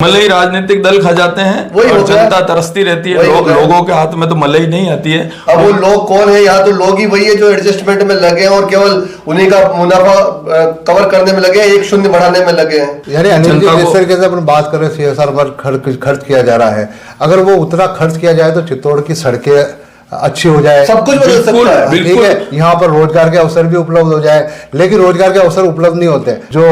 मलाई राजनीतिक दल खा जाते हैं और जनता तरसती रहती है। लोगों के हाथ में तो मलाई नहीं आती है। अब वो लोग कौन है? यहाँ तो लोग ही वही है जो एडजस्टमेंट में लगे हैं और केवल उन्हीं का मुनाफा कवर करने में लगे हैं, 1-0 बढ़ाने में लगे हैं। यानी अनिल जी, जिस तरीके से अपन बात कर रहे हैं CSR पर खर्च किया जा रहा है, अगर वो उतना खर्च किया जाए तो चित्तौड़ की सड़कें अच्छी हो जाए, सब कुछ बदल सकता है। ठीक है, यहाँ पर रोजगार के अवसर भी उपलब्ध हो जाए। लेकिन रोजगार के अवसर उपलब्ध नहीं होते। जो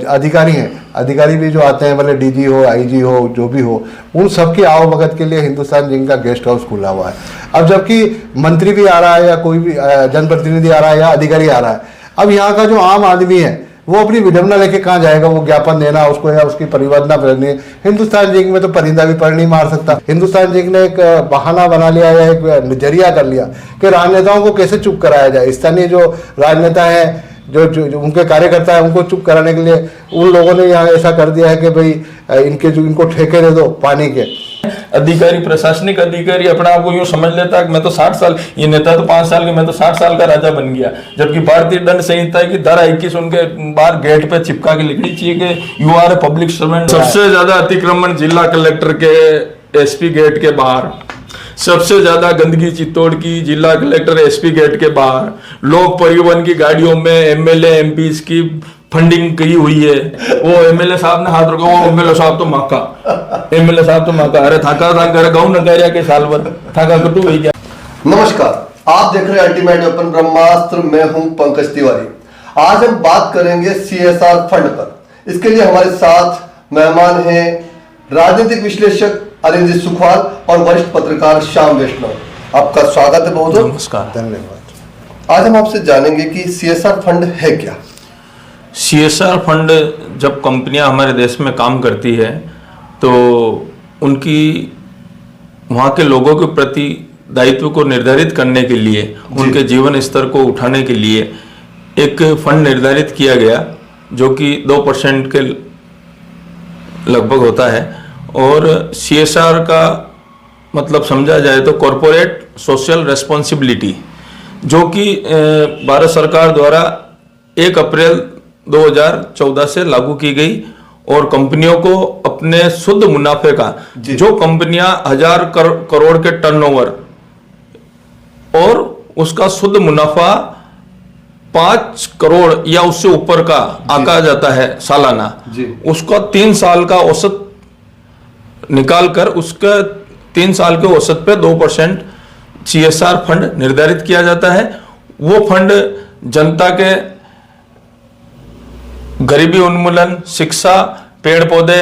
अधिकारी हैं, अधिकारी भी जो आते हैं, भले DG हो, IG हो, जो भी हो, उन सबकी आवभगत के लिए हिंदुस्तान जिंक का गेस्ट हाउस खुला हुआ है। अब जबकि मंत्री भी आ रहा है या कोई भी जनप्रतिनिधि आ रहा है या अधिकारी आ रहा है, अब यहाँ का जो आम आदमी है वो अपनी विडम्बना लेके कहाँ जाएगा? वो ज्ञापन देना उसको या उसकी परिवर्तना करनी है। हिंदुस्तान जिंक में तो परिंदा भी पर नहीं मार सकता। हिंदुस्तान जिंक ने एक बहाना बना लिया या एक नजरिया कर लिया कि राजनेताओं को कैसे चुप कराया जाए। स्थानीय जो राजनेता है, जो उनके कार्यकर्ता है, उनको चुप कराने के लिए उन लोगों ने यहाँ ऐसा कर दिया है कि भाई इनको ठेके दे दो पानी के। अधिकारी, प्रशासनिक अधिकारी अपने आप को यूं समझ लेता है कि मैं तो 60 साल, ये नेता तो 5 साल के, मैं तो 60 साल का राजा बन गया। जबकि भारतीय दंड संहिता की धारा 21 उनके बाहर गेट पे चिपका के लिखनी चाहिए कि you are a public servant. सबसे ज्यादा अतिक्रमण जिला कलेक्टर के SP गेट के बाहर, सबसे ज्यादा गंदगी चित्तौड़ की जिला कलेक्टर SP गेट के बाहर। लोक परिवहन की गाड़ियों में MLA MPs की फंडिंग की हुई है। वो MLA साहब ने हाथ रखा, वो MLA साहब तो माका, MLA साहब तो माका, अरे थाका गाँव न कह के साल भर थाका कटू गई क्या। नमस्कार, आप देख रहे हैं अल्टीमेट वेपन ब्रह्मास्त्र। मैं हूं पंकज तिवारी। आज हम बात करेंगे CSR फंड पर। इसके लिए हमारे साथ मेहमान हैं राजनीतिक विश्लेषक अरिंदर सुखवाल और वरिष्ठ पत्रकार श्याम वैष्णव। आपका स्वागत है बहुत। नमस्कार, धन्यवाद। आज हम आपसे जानेंगे कि CSR फंड है क्या। CSR फंड जब कंपनियां हमारे देश में काम करती है तो उनकी वहाँ के लोगों के प्रति दायित्व को निर्धारित करने के लिए, उनके जीवन स्तर को उठाने के लिए एक फंड निर्धारित किया गया जो कि 2% के लगभग होता है। और CSR का मतलब समझा जाए तो कॉरपोरेट सोशल रेस्पॉन्सिबिलिटी, जो कि भारत सरकार द्वारा 1 अप्रैल 2014 से लागू की गई। और कंपनियों को अपने शुद्ध मुनाफे का, जो कंपनियां 1000 करोड़ के टर्नओवर और उसका शुद्ध मुनाफा 5 करोड़ या उससे ऊपर का आका जाता है सालाना, उसका 3 साल का औसत निकाल कर उसका 3 साल के औसत पे 2% CSR फंड निर्धारित किया जाता है। वो फंड जनता के गरीबी उन्मूलन, शिक्षा, पेड़ पौधे,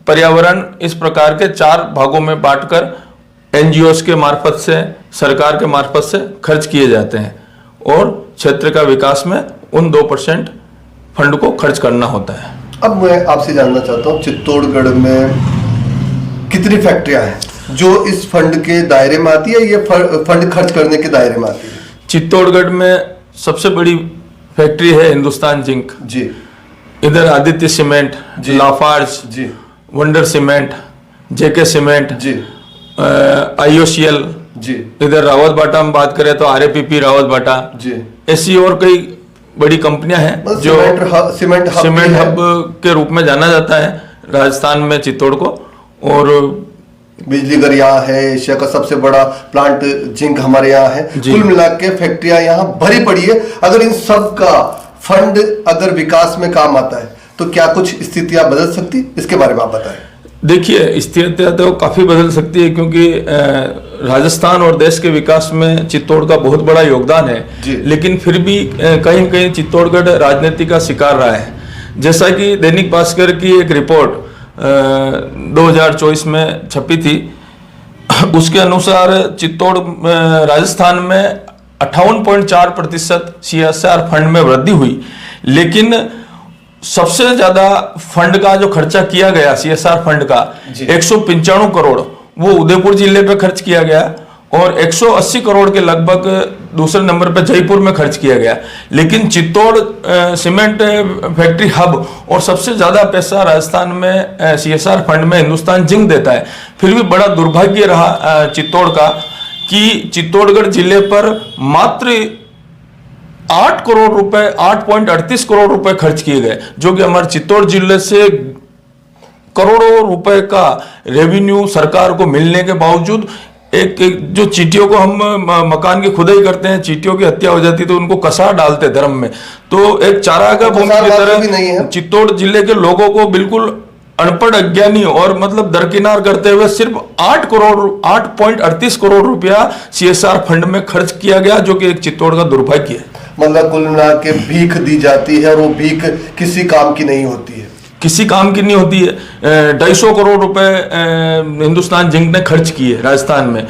पर्यावरण, इस प्रकार के 4 भागों में बांटकर NGOs के मार्फत से, सरकार के मार्फत से खर्च किए जाते हैं। और क्षेत्र का विकास में उन 2% फंड को खर्च करना होता है। अब मैं आपसे जानना चाहता हूँ, चित्तौड़गढ़ में कितनी फैक्ट्रियां हैं जो इस फंड के दायरे में आती है, ये फंड खर्च करने के दायरे में आती है? चित्तौड़गढ़ में सबसे बड़ी फैक्ट्री है हिंदुस्तान जिंक जी। इधर आदित्य सीमेंट, लाफार्ज जी, वंडर सीमेंट, JK सीमेंट जी, IOCL जी, इधर रावत बाटा में बात करें तो RAPP रावत बाटा जी, ऐसी और कई बड़ी कंपनियां हैं जो सीमेंट हब के रूप में जाना जाता है राजस्थान में चित्तौड़ को। और बिजलीघर यहाँ है, एशिया का सबसे बड़ा प्लांट जिंक हमारे यहाँ है। कुल मिला के फैक्ट्रियां यहाँ भरी पड़ी है। अगर इन सब का फंड अगर विकास में काम आता है तो क्या कुछ स्थितियां बदल सकती, इसके बारे में आप बताएं। देखिए, स्थितियां तो काफी बदल सकती है क्योंकि राजस्थान और देश के विकास में चित्तौड़ का बहुत बड़ा योगदान है। लेकिन फिर भी कहीं कहीं चित्तौड़गढ़ राजनीति का शिकार रहा है। जैसा कि दैनिक भास्कर की एक रिपोर्ट 2024 में छपी थी, उसके अनुसार चित्तौड़ राजस्थान में 58.4% CSR फंड में वृद्धि हुई। लेकिन सबसे ज्यादा फंड का जो खर्चा किया गया CSR फंड का 195 करोड़ वो उदयपुर जिले पे खर्च किया गया और 180 करोड़ के लगभग दूसरे नंबर पे जयपुर में खर्च किया गया। लेकिन चित्तौड़ सीमेंट फैक्ट्री हब और सबसे ज्यादा पैसा राजस्थान में CSR फंड में हिंदुस्तान जिंक देता है। फिर भी बड़ा दुर्भाग्य रहा चित्तौड़ का कि चित्तौड़गढ़ जिले पर मात्र 8 करोड़ रुपए, 8.38 करोड़ रुपए खर्च किए गए, जो कि हमारे चित्तौड़ जिले से करोड़ों रुपए का रेवेन्यू सरकार को मिलने के बावजूद एक जो चींटियों को हम मकान की खुदाई करते हैं, चींटियों की हत्या हो जाती तो उनको कसार डालते धर्म में, तो एक चारागाह भूमि की तरह चित्तौड़ जिले के लोगों को बिल्कुल अनपढ़ अज्ञानी और मतलब दरकिनार करते हुए सिर्फ 8.38 करोड़ रुपया CSR फंड में खर्च किया गया, जो कि एक चित्तौड़ का दुर्भाग्य है। मतलब कुल मिला के भीख दी जाती है और वो भीख किसी काम की नहीं होती है, किसी काम की नहीं होती है। 250 करोड़ रुपए हिंदुस्तान जिंक ने खर्च किए राजस्थान में,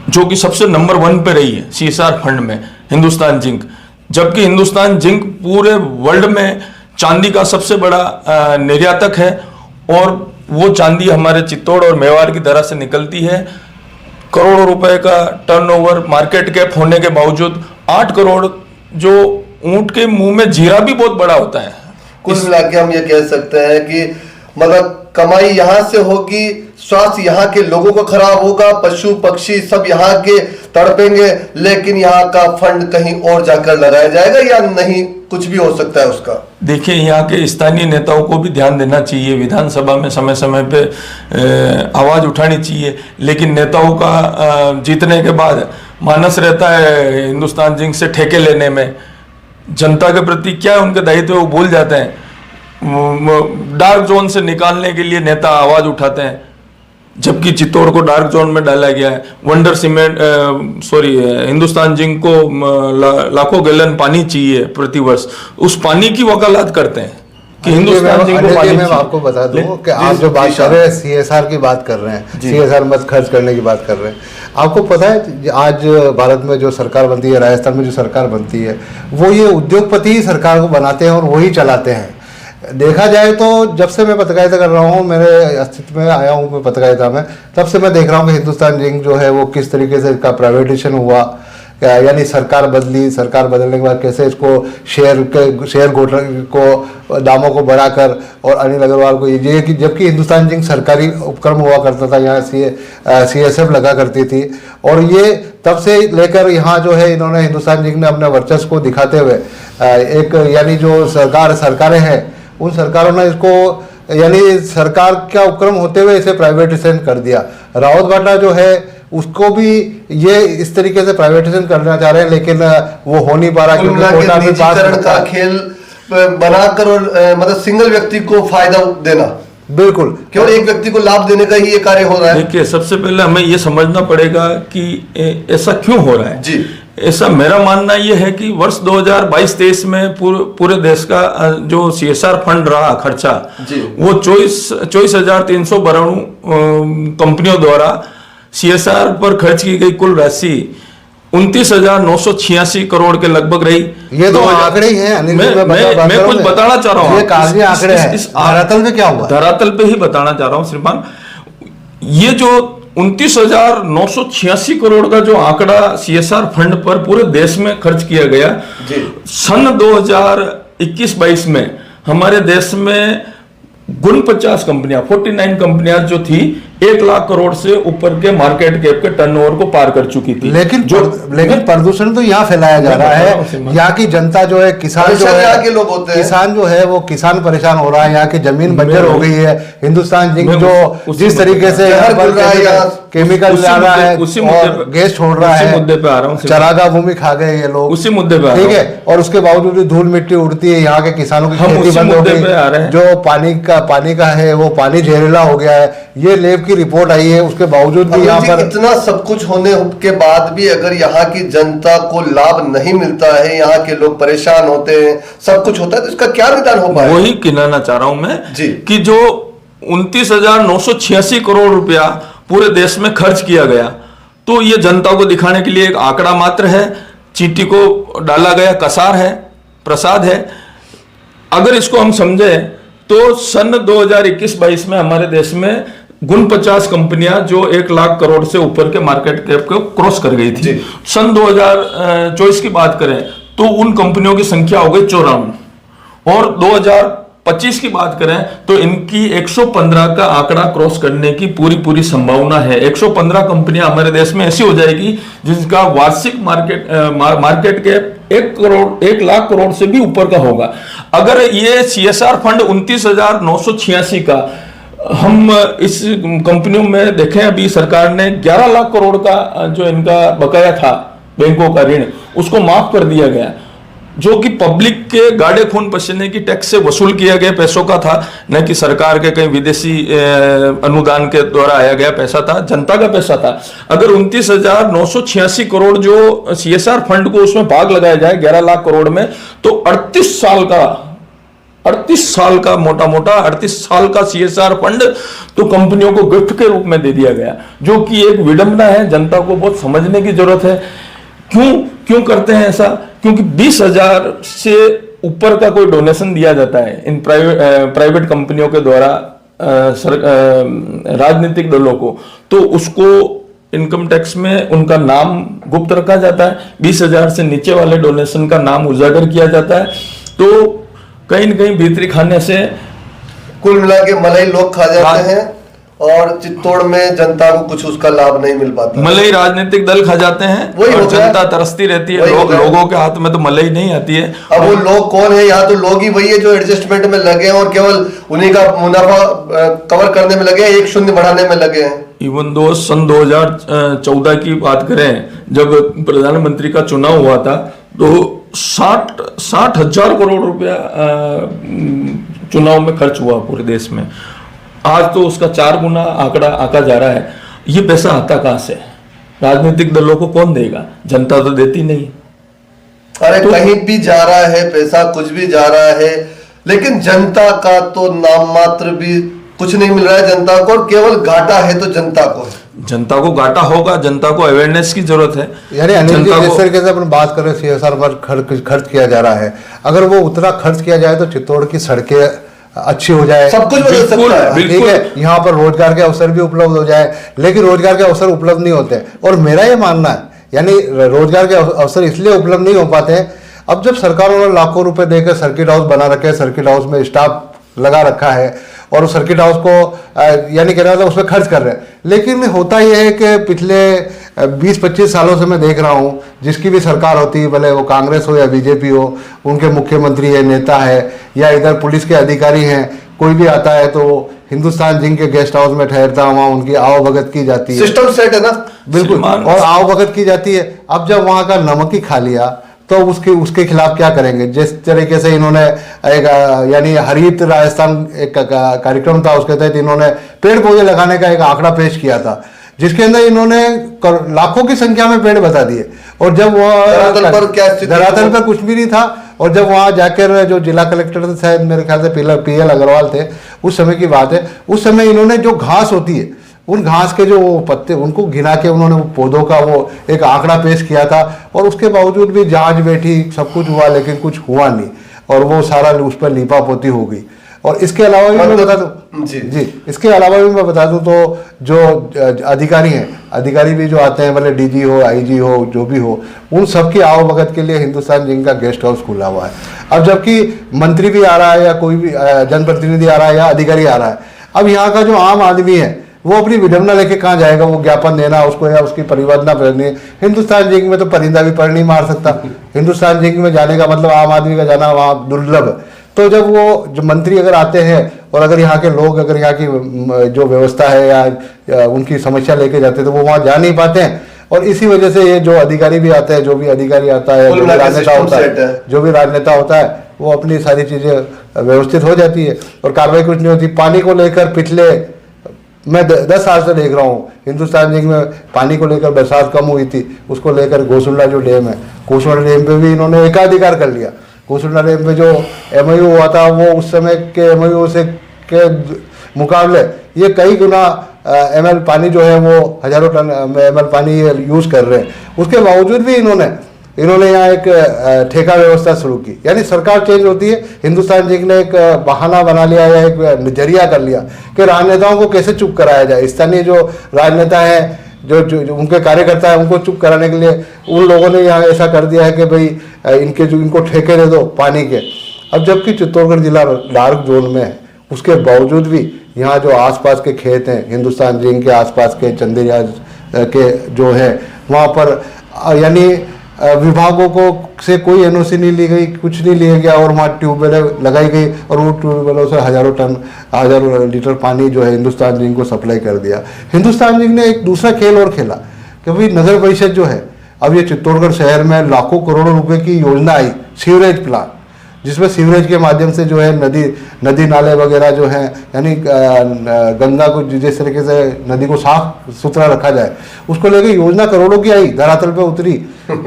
जो कि सबसे नंबर 1 पे रही है CSR फंड में हिंदुस्तान जिंक, जबकि हिंदुस्तान जिंक पूरे वर्ल्ड में चांदी का सबसे बड़ा निर्यातक है और वो चांदी हमारे चित्तौड़ और मेवाड़ की तरह से निकलती है। करोड़ों रुपए का टर्नओवर, मार्केट कैप होने के बावजूद 8 करोड़, जो ऊंट के मुंह में जीरा भी बहुत बड़ा होता है। कुल मिला के हम ये कह सकते हैं कि मतलब कमाई यहाँ से होगी, स्वास्थ्य यहाँ के लोगों का खराब होगा, पशु पक्षी सब यहाँ के तड़पेंगे, लेकिन यहाँ का फंड कहीं और जाकर लगाया जाएगा या नहीं, कुछ भी हो सकता है उसका। देखिए, यहाँ के स्थानीय नेताओं को भी ध्यान देना चाहिए, विधानसभा में समय समय पे आवाज उठानी चाहिए, लेकिन नेताओं का जीतने के बाद मानस रहता है हिंदुस्तान जिंक से ठेके लेने में। जनता के प्रति क्या है उनके दायित्व, वो भूल जाते हैं। डार्क जोन से निकालने के लिए नेता आवाज उठाते हैं, जबकि चित्तौड़ को डार्क जोन में डाला गया है। वंडर सीमेंट हिंदुस्तान जिंक को लाखों गैलन पानी चाहिए प्रतिवर्ष, उस पानी की वकालत करते हैं कि हिंदुस्तान जिंक को पानी। मैं आपको बता दूं कि आप जो बात कर रहे हैं CSR की बात कर रहे हैं, CSR मत खर्च करने की बात कर रहे हैं। आपको पता है आज भारत में जो सरकार बनती है, राजस्थान में जो सरकार बनती है, वो ये उद्योगपति ही सरकार को बनाते हैं और वही चलाते हैं। देखा जाए तो जब से मैं पत्रकारिता कर रहा हूँ, मेरे अस्तित्व में आया हूँ मैं पत्रकारिता में, तब से मैं देख रहा हूँ कि हिंदुस्तान जिंक जो है वो किस तरीके से इसका प्राइवेटाइजेशन हुआ, यानी सरकार बदली, सरकार बदलने के बाद कैसे इसको शेयर को दामों को बढ़ाकर और अनिल अग्रवाल को ये कि जबकि हिंदुस्तान जिंक सरकारी उपक्रम हुआ करता था, यहाँ CSF लगा करती थी, और ये तब से लेकर यहाँ जो है इन्होंने हिंदुस्तान जिंक ने अपने वर्चस्व को दिखाते हुए एक यानी जो सरकारें हैं उन सरकारों ने इसको यानी सरकार का उपक्रम होते हुए इसे प्राइवेटाइजेशन कर दिया। रावत भाटा जो है उसको भी ये इस तरीके से प्राइवेटाइजेशन करना चाह रहे हैं, लेकिन वो हो नहीं पा रहा क्योंकि निजीकरण का खेल बनाकर और मतलब सिंगल व्यक्ति को फायदा देना, बिल्कुल केवल एक व्यक्ति को लाभ देने का ही ये कार्य हो रहा है। देखिए, सबसे पहले हमें ये समझना पड़ेगा कि ऐसा क्यों हो रहा है जी। ऐसा मेरा मानना ये है कि वर्ष 2022-23 में पूरे देश का जो CSR फंड रहा खर्चा, वो 24,392 कंपनियों द्वारा CSR पर खर्च की गई कुल राशि 29,986 करोड़ के लगभग रही। ये तो आंकड़े ही हैं। मैं कुछ बताना चाह रहा हूँ, ये कागजी आंकड़े हैं। धरातल पे क्या हुआ, धरातल पे ही बताना चाह रहा हूँ श्रीमान। ये जो 29,986 करोड़ का जो आंकड़ा CSR फंड पर पूरे देश में खर्च किया गया, सन 2021-22 में हमारे देश में 49 कंपनियां 49 कंपनियां जो थी 1 लाख करोड़ से ऊपर के मार्केट कैप के टर्नओवर को पार कर चुकी थी। लेकिन प्रदूषण तो यहाँ फैलाया जा रहा है। यहाँ की जनता जो है, किसान जो है, लोग होते हैं, किसान जो है वो किसान परेशान हो रहा है। यहाँ की जमीन बंजर हो गई है। हिंदुस्तान जिंक जो जिस तरीके से केमिकल ला रहा है और गैस छोड़ रहा है, मुद्दे पे आ रहा हूँ, चरागाह भूमि खा गए ये लोग, उसी मुद्दे पे, ठीक है। और उसके बावजूद भी धूल मिट्टी उड़ती है, यहाँ के किसानों की खेती बंद हो गई। जो पानी का है वो पानी जहरीला हो गया है, ये लेब की रिपोर्ट आई है। उसके बावजूद भी यहाँ पर इतना सब कुछ होने के बाद भी अगर यहाँ की जनता को लाभ नहीं मिलता है, यहाँ के लोग परेशान होते हैं, सब कुछ होता है, तो इसका क्या निदान हो पाएगा? वही कहना चाह रहा हूं मैं कि जो 29,986 करोड़ रुपया पूरे देश में खर्च किया गया, तो ये जनता को दिखाने के लिए एक आंकड़ा मात्र है, चींटी को डाला गया कसार है, प्रसाद है। अगर इसको हम समझे तो सन 2021-22 में हमारे देश में 49 कंपनियां जो 1 लाख करोड़ से ऊपर के मार्केट कैप को क्रॉस कर गई थी। सन 2024 की बात करें तो उन कंपनियों की संख्या हो गई 54 और 2025 2025 की बात करें तो इनकी 115 का आंकड़ा क्रॉस करने की पूरी संभावना है। 115 कंपनियां हमारे देश में ऐसी हो जाएगी जिसका वार्षिक मार्केट कैप 1 लाख करोड़ से भी ऊपर का होगा। अगर ये CSR फंड 29,986 का हम इस कंपनियों में देखें, अभी सरकार ने 11 लाख करोड़ का जो इनका बकाया था बैंकों का ऋण, उसको माफ कर दिया गया, जो कि पब्लिक के गाढ़े खून पसीने की टैक्स से वसूल किया गया पैसों का था, न कि सरकार के कहीं विदेशी अनुदान के द्वारा आया गया पैसा था, जनता का पैसा था। अगर 29,986 करोड़ जो CSR फंड को उसमें भाग लगाया जाए 11 लाख करोड़ में, तो 38 साल का मोटा 38 साल का CSR फंड तो कंपनियों को गिफ्ट के रूप में दे दिया गया, जो कि एक विडंबना है। जनता को बहुत समझने की जरूरत है क्यों करते हैं ऐसा, क्योंकि 20,000 से ऊपर का कोई डोनेशन दिया जाता है इन प्राइवेट कंपनियों के द्वारा राजनीतिक दलों को, तो उसको इनकम टैक्स में उनका नाम गुप्त रखा जाता है। 20,000 से नीचे वाले डोनेशन का नाम उजागर किया जाता है। तो कहीं न कहीं भीतरी खाने से कुल मिला के मलाई लोग खा जाते हैं और चित्तौड़ में जनता को कुछ उसका लाभ नहीं मिल पाता। मलाई राजनीतिक दल खा जाते हैं और जनता तरसती रहती है। लोगों के हाथ में तो मलाई नहीं आती है। अब वो लोग कौन है? यहाँ तो लोग ही वही है जो एडजस्टमेंट में लगे हैं और केवल उन्हीं का मुनाफा कवर करने में लगे हैं, 1 शून्य बढ़ाने में लगे हैं। इवन दो सन 2014 की बात करें, जब प्रधानमंत्री का चुनाव हुआ था, तो 60,000 करोड़ रुपया चुनाव में खर्च हुआ पूरे देश में। आज तो उसका 4 गुना आंकड़ा आका जा रहा है। ये पैसा आता कहां से? राजनीतिक दलों को कौन देगा? जनता तो देती नहीं। अरे तो कहीं भी जा रहा है पैसा, कुछ भी जा रहा है, लेकिन जनता का तो नाम मात्र भी कुछ नहीं मिल रहा है जनता को, और केवल घाटा है तो जनता को है। जनता को घाटा होगा, जनता को अवेयरनेस की जरूरत है। यानी अनिल जी, जिस तरीके से अपन बात कर रहे हैं CSR पर खर्च किया जा रहा है, अगर वो उतना खर्च किया जाए तो चित्तौड़ की सड़कें अच्छी हो जाए, सब कुछ बदल सकता है। ठीक है, यहाँ पर रोजगार के अवसर भी उपलब्ध हो जाए, लेकिन रोजगार के अवसर उपलब्ध नहीं होते। और मेरा ये मानना है, यानी रोजगार के अवसर इसलिए उपलब्ध नहीं हो पाते हैं, अब जब सरकारों ने लाखों रुपए देकर सर्किट हाउस बना रखे हैं, सर्किट हाउस में स्टाफ लगा रखा है और उस सर्किट हाउस को यानी कहना मतलब उसमें खर्च कर रहे हैं, लेकिन होता यह है कि पिछले 20-25 सालों से मैं देख रहा हूँ, जिसकी भी सरकार होती है, भले वो कांग्रेस हो या बीजेपी हो, उनके मुख्यमंत्री है, नेता है, या इधर पुलिस के अधिकारी हैं, कोई भी आता है तो हिंदुस्तान जिंक के गेस्ट हाउस में ठहरता, वहाँ उनकी आवभगत की जाती है। सिस्टम सेट है ना, बिल्कुल, और आवभगत की जाती है। अब जब वहाँ का नमक ही खा लिया तो उसके खिलाफ क्या करेंगे? जिस तरीके से इन्होंने एक यानी हरित राजस्थान एक कार्यक्रम था, उसके तहत इन्होंने पेड़ पौधे लगाने का एक आंकड़ा पेश किया था, जिसके अंदर इन्होंने लाखों की संख्या में पेड़ बता दिए, और जब वह धरातल पर कुछ भी नहीं था। और जब वहाँ जाकर जो जिला कलेक्टर थे, शायद मेरे ख्याल से PL अग्रवाल थे, उस समय की बात है, उस समय इन्होंने जो घास होती है, उन घास के जो पत्ते, उनको गिना के उन्होंने पौधों का वो एक आंकड़ा पेश किया था, और उसके बावजूद भी जांच बैठी, सब कुछ हुआ, लेकिन कुछ हुआ नहीं, और वो सारा उस पर लीपा पोती हो गई। और इसके अलावा भी मैं बता दूं जी, इसके अलावा भी मैं बता दूं तो जो अधिकारी हैं, अधिकारी भी जो आते हैं, भले DG हो, IG हो, जो भी हो, उन सबकी आवभगत के लिए हिंदुस्तान जिंक का गेस्ट हाउस खुला हुआ है। अब जबकि मंत्री भी आ रहा है, या कोई भी जनप्रतिनिधि आ रहा है, या अधिकारी आ रहा है, अब यहाँ का जो आम आदमी है वो अपनी विडंबना लेके कहाँ जाएगा? वो ज्ञापन देना उसको, या उसकी परिवर्तना करनी। हिंदुस्तान जिंक में तो परिंदा भी पर नहीं मार सकता। हिंदुस्तान जिंक में जाने का मतलब आम आदमी का जाना वहाँ दुर्लभ है। तो जब वो जो मंत्री अगर आते हैं, और अगर यहाँ के लोग अगर यहाँ की जो व्यवस्था है या उनकी समस्या लेके जाते हैं, तो वो वहाँ जा नहीं पाते हैं। और इसी वजह से ये जो अधिकारी भी आता है, जो भी अधिकारी आता है, जो भी राजनेता होता है, वो अपनी सारी चीजें व्यवस्थित हो जाती है और कार्रवाई कुछ नहीं होती। पानी को लेकर पिछले मैं 10 साल से देख रहा हूँ, हिंदुस्तान जिंक में पानी को लेकर बरसात कम हुई थी, उसको लेकर घोसुंडा जो डैम है, घोसुंडा डैम पे भी इन्होंने एकाधिकार कर लिया। घोसुंडा डैम पे जो MOU हुआ था, वो उस समय के MOU से के मुकाबले ये कई गुना ML पानी जो है, वो हजारों टन ML पानी यूज कर रहे हैं। उसके बावजूद भी इन्होंने यहाँ एक ठेका व्यवस्था शुरू की। यानी सरकार चेंज होती है, हिंदुस्तान जिंक ने एक बहाना बना लिया, या एक नजरिया कर लिया कि राजनेताओं को कैसे चुप कराया जाए। स्थानीय जो राजनेता हैं, जो उनके कार्यकर्ता हैं, उनको चुप कराने के लिए उन लोगों ने यहाँ ऐसा कर दिया है कि भाई इनको ठेके दे दो पानी के। अब जबकि चित्तौड़गढ़ जिला डार्क जोन में है, उसके बावजूद भी यहाँ जो आसपास के खेत हैं, हिंदुस्तान जिंक के आसपास के चंदेरिया के जो है वहाँ पर यानी विभागों को से कोई एनओसी नहीं ली गई, कुछ नहीं लिया गया और वहाँ ट्यूबवेलें लगाई गई और वो ट्यूबवेलों से हजारों लीटर पानी जो है हिंदुस्तान जिंक को सप्लाई कर दिया। हिंदुस्तान जिंक ने एक दूसरा खेल और खेला कि भाई नगर परिषद जो है, अब ये चित्तौड़गढ़ शहर में लाखों करोड़ों रुपए की योजना आई सीवरेज प्लांट, जिसमें सीवरेज के माध्यम से जो है नदी नाले वगैरह जो है यानी गंगा को जिस तरीके से नदी को साफ सुथरा रखा जाए, उसको लेके योजना करोड़ों की आई, धरातल पे उतरी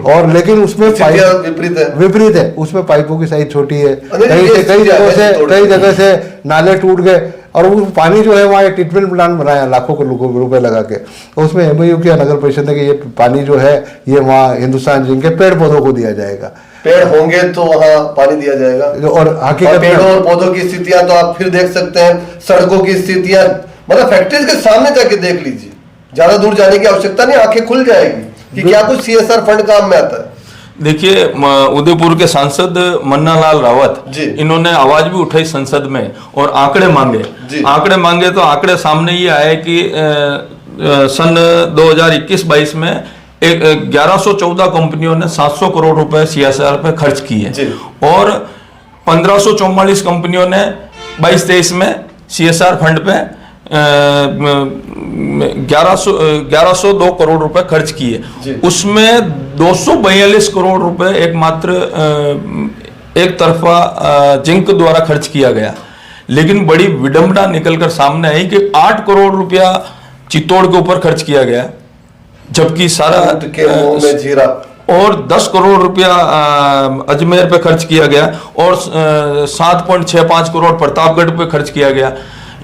और लेकिन उसमें विपरीत है, उसमें पाइपों की साइज छोटी है, कई जगह से नाले टूट गए और वो पानी जो है वहाँ एक ट्रीटमेंट प्लांट बनाया लाखों रुपए लगा के, उसमें एमओयू किया नगर परिषद ने कि ये पानी जो है ये वहाँ हिंदुस्तान जिंक के पेड़ पौधों को दिया जाएगा। पेड़ होंगे तो वहाँ पानी दिया जाएगा। और हकीकत पेड़ों और पौधों की स्थितियां तो आप फिर देख सकते हैं, सड़कों की स्थितियां, मतलब फैक्ट्रीज के सामने जाके देख लीजिए, ज्यादा दूर जाने की आवश्यकता नहीं, आंखें खुल जाएगी कि क्या कुछ सीएसआर फंड काम में आता है। देखिए, उदयपुर के सांसद मन्ना लाल रावत, इन्होंने आवाज भी उठाई संसद में और आंकड़े मांगे तो आंकड़े सामने ये आए कि सन 2021-22 में 1114 कंपनियों ने 700 करोड़ रुपए सीएसआर पे खर्च किए और 1544 कंपनियों ने 22-23 में सीएसआर फंड पे 1102 करोड़ रुपए खर्च किए। उसमें 242 करोड़ रुपए एकमात्र एक तरफा जिंक द्वारा खर्च किया गया। लेकिन बड़ी विडंबना निकलकर सामने आई कि 8 करोड़ रुपया चित्तौड़ के ऊपर खर्च किया गया, जबकि सारा और 10 करोड़ रुपया अजमेर पे खर्च किया गया और 7.65 करोड़ प्रतापगढ़ पे खर्च किया गया।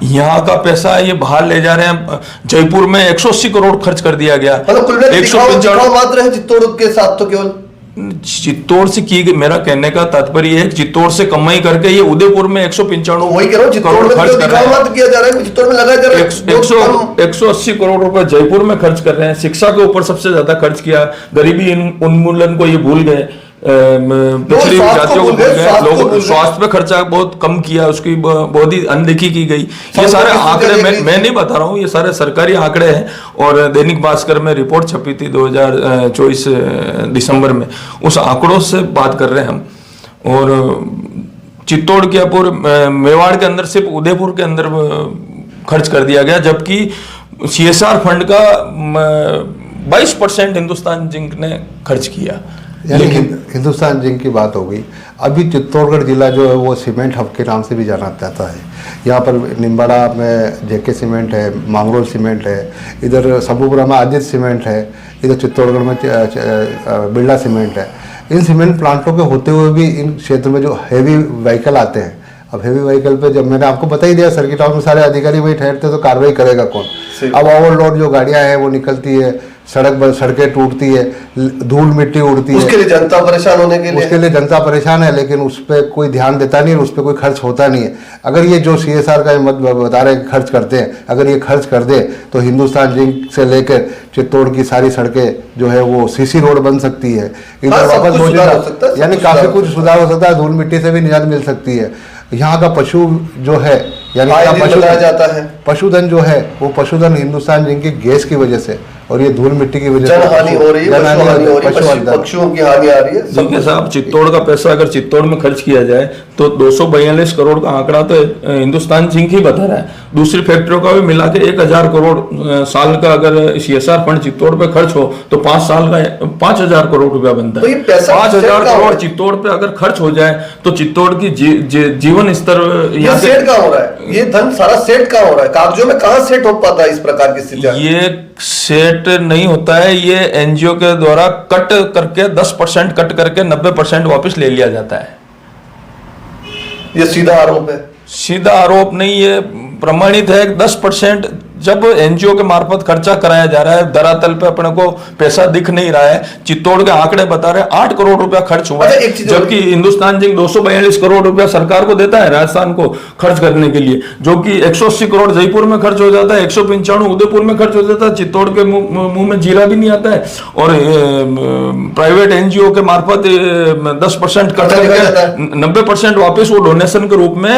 यहाँ का पैसा ये बाहर ले जा रहे हैं। जयपुर में 180 करोड़ खर्च कर दिया गया। 195 मात्र है चित्तौड़ के साथ, तो केवल चित्तौड़ से की गई, मेरा कहने का तात्पर्य है चित्तौड़ से कमाई करके ये उदयपुर में 195 करोड़ खर्च कर रहे हैं, किया जा रहा है, चित्तौड़ में लगाया जा रहा है 180 करोड़ रुपए जयपुर में खर्च कर रहे हैं। शिक्षा के ऊपर सबसे ज्यादा खर्च किया, गरीबी उन्मूलन को ये भूल गए, पिछड़ी जातियों को भूल गए, लोग स्वास्थ्य पे खर्चा बहुत कम किया, उसकी बहुत ही अनदेखी की गई। ये सारे आंकड़े मैं नहीं बता रहा हूँ, ये सारे सरकारी आंकड़े हैं और दैनिक भास्कर में रिपोर्ट छपी थी 2024 दिसंबर में, उस आंकड़ों से बात कर रहे हैं हम। और चित्तौड़ के अपुर मेवाड़ के अंदर सिर्फ उदयपुर के अंदर खर्च कर दिया गया, जबकि सीएसआर फंड का 22% हिंदुस्तान जिंक ने खर्च किया। लेकिन हिंदुस्तान जिंक की बात हो गई। अभी चित्तौड़गढ़ जिला जो है वो सीमेंट हब के नाम से भी जाना जाता है। यहाँ पर निम्बाड़ा में जेके सीमेंट है, मांगरोल सीमेंट है, इधर सबूपुरा में आदित्य सीमेंट है, इधर चित्तौड़गढ़ में बिरला सीमेंट है। इन सीमेंट प्लांटों के होते हुए भी इन क्षेत्र में जो हैवी व्हीकल आते हैं, अब हैवी व्हीकल पे जब मैंने आपको बता ही दिया सर्किट हाउस में सारे अधिकारी वही ठहरते, तो कार्रवाई करेगा कौन। अब ओवरलोड जो गाड़ियां हैं वो निकलती है, सड़कें टूटती है, धूल मिट्टी उड़ती है, उसके लिए जनता परेशान होने के लिए, उसके लिए जनता परेशान है, लेकिन उस पर कोई ध्यान देता नहीं है, उस पर कोई खर्च होता नहीं है। अगर ये जो सीएसआर का मत बता रहे खर्च करते हैं, अगर ये खर्च कर दे तो हिंदुस्तान जिंक से लेकर चित्तौड़ की सारी सड़कें जो है वो सीसी रोड बन सकती है, इधर वापस मौजूद, यानी काफी कुछ सुधार हो सकता है, धूल मिट्टी से भी निजात मिल सकती है। यहाँ का पशु जो है यानी पशुधन जो है वो पशुधन हिंदुस्तान जिंक की गैस की वजह से और ये धूल मिट्टी की वजह से जनहानि हो रही है, पक्षियों की हानि आ रही है। देखिए साहब, चित्तौड़ का पैसा अगर चित्तौड़ में खर्च किया जाए तो 242 करोड़ का आंकड़ा तो हिंदुस्तान जिंक ही बता रहा है। दूसरी फैक्ट्रियों का भी मिला के 1000 करोड़ साल का अगर सीएसआर फंड चित्तौड़ पे खर्च हो तो 5 साल का 5000 करोड़ रुपया बनता है। 5000 करोड़ चित्तौड़ पे अगर खर्च हो जाए तो चित्तौड़ की जीवन स्तर सेट कहाँ हो रहा है? ये धन सारा सेट कहाँ हो रहा है? कागजों में कहाँ सेट हो पाता है इस प्रकार की स्थितियां? ये सेट नहीं होता है, ये एनजीओ के द्वारा कट करके 10% कट करके 90% वापस ले लिया जाता है। ये सीधा आरोप है? सीधा आरोप नहीं, ये प्रमाणित है। 10% जब एनजीओ के मार्फत खर्चा कराया जा रहा है, धरातल पे अपने को पैसा दिख नहीं रहा है। चित्तौड़ के आंकड़े बता रहे हैं 8 करोड़ रुपया खर्च हुआ है, जबकि हिंदुस्तान जिंक 242 करोड़ रुपया सरकार को देता है राजस्थान को खर्च करने के लिए, जो कि 180 करोड़ जयपुर में खर्च हो जाता है, 195 उदयपुर में खर्च हो जाता है, चित्तौड़ के मुंह में जीरा भी नहीं आता है। और प्राइवेट एनजीओ के मार्फत 10% खर्च करके 90% वापस वो डोनेशन के रूप में